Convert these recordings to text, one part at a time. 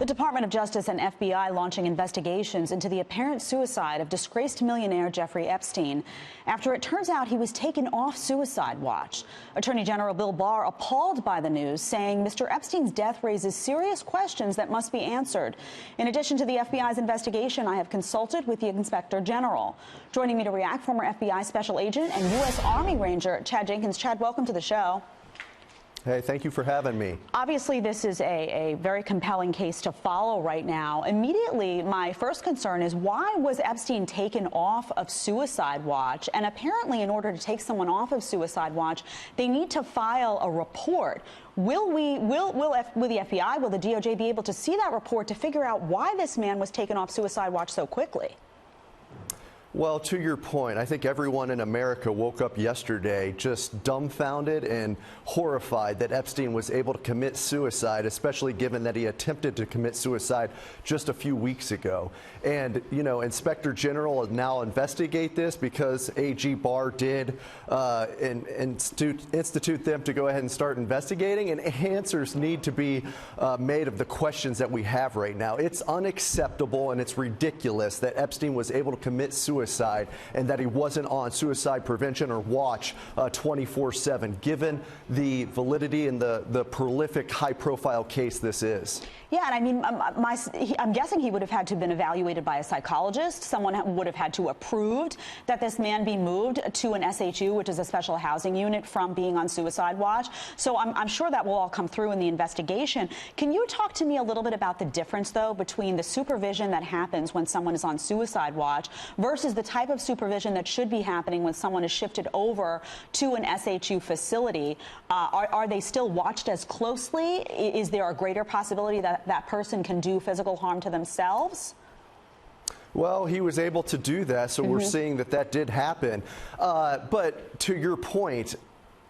The Department of Justice and FBI launching investigations into the apparent suicide of disgraced millionaire Jeffrey Epstein after it turns out he was taken off suicide watch. Attorney General Bill Barr appalled by the news, saying Mr. Epstein's death raises serious questions that must be answered. In addition to the FBI's investigation, I have consulted with the Inspector General. Joining me to react, former FBI Special Agent and U.S. Army Ranger Chad Jenkins. Chad, welcome to the show. Hey, thank you for having me. Obviously, this is a very compelling case to follow right now. Immediately, my first concern is, why was Epstein taken off of suicide watch? And apparently, in order to take someone off of suicide watch, they need to file a report. Will the FBI, will the DOJ be able to see that report to figure out why this man was taken off suicide watch so quickly? Well, to your point, I think everyone in America woke up yesterday just dumbfounded and horrified that Epstein was able to commit suicide, especially given that he attempted to commit suicide just a few weeks ago. And, you know, Inspector General will now investigate this because AG Barr did institute them to go ahead and start investigating, and answers need to be made of the questions that we have right now. It's unacceptable and it's ridiculous that Epstein was able to commit suicide and that he wasn't on suicide prevention or watch 24/7, given the validity and the prolific, high-profile case this is. Yeah, and I mean, I'm guessing he would have had to have been evaluated by a psychologist. Someone would have had to approved that this man be moved to an SHU, which is a special housing unit, from being on suicide watch. So I'm sure that will all come through in the investigation. Can you talk to me a little bit about the difference, though, between the supervision that happens when someone is on suicide watch versus the type of supervision that should be happening when someone is shifted over to an SHU facility? Are they still watched as closely? Is there a greater possibility that that person can do physical harm to themselves? Well, he was able to do that, so we're seeing that did happen. But to your point,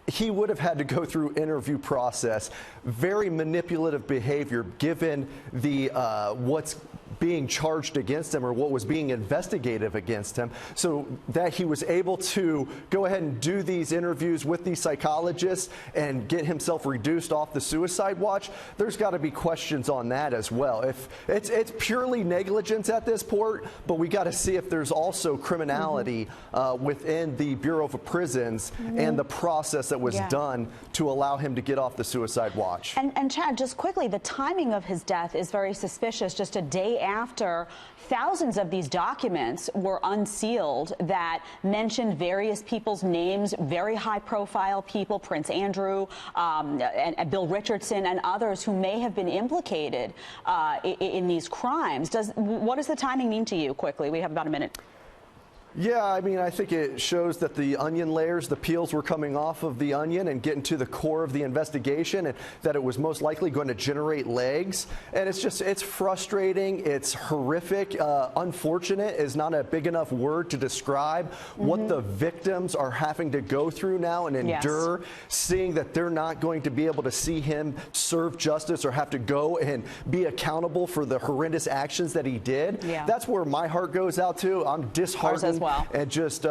he would have had to go through interview process, very manipulative behavior given the what's being charged against him or what was being investigated against him, so that he was able to go ahead and do these interviews with these psychologists and get himself reduced off the suicide watch. There's got to be questions on that as well. If it's purely negligence at this point, but we got to see if there's also criminality within the Bureau of Prisons and the process that was done to allow him to get off the suicide watch. And Chad, just quickly, the timing of his death is very suspicious. Just a day after thousands of these documents were unsealed that mentioned various people's names, very high-profile people, Prince Andrew, and Bill Richardson, and others who may have been implicated in these crimes. What does the timing mean to you? Quickly, we have about a minute. Yeah, I mean, I think it shows that the onion layers, the peels were coming off of the onion and getting to the core of the investigation, and that it was most likely going to generate legs. And it's frustrating. It's horrific. Unfortunate is not a big enough word to describe what the victims are having to go through now and endure, seeing that they're not going to be able to see him serve justice or have to go and be accountable for the horrendous actions that he did. That's where my heart goes out to. I'm disheartened and just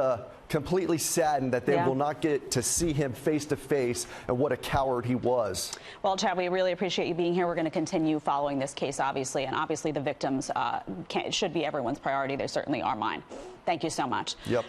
completely saddened that they will not get to see him face to face and what a coward he was. Well, Chad, we really appreciate you being here. We're going to continue following this case, obviously, and obviously the victims should be everyone's priority. They certainly are mine. Thank you so much. Yep.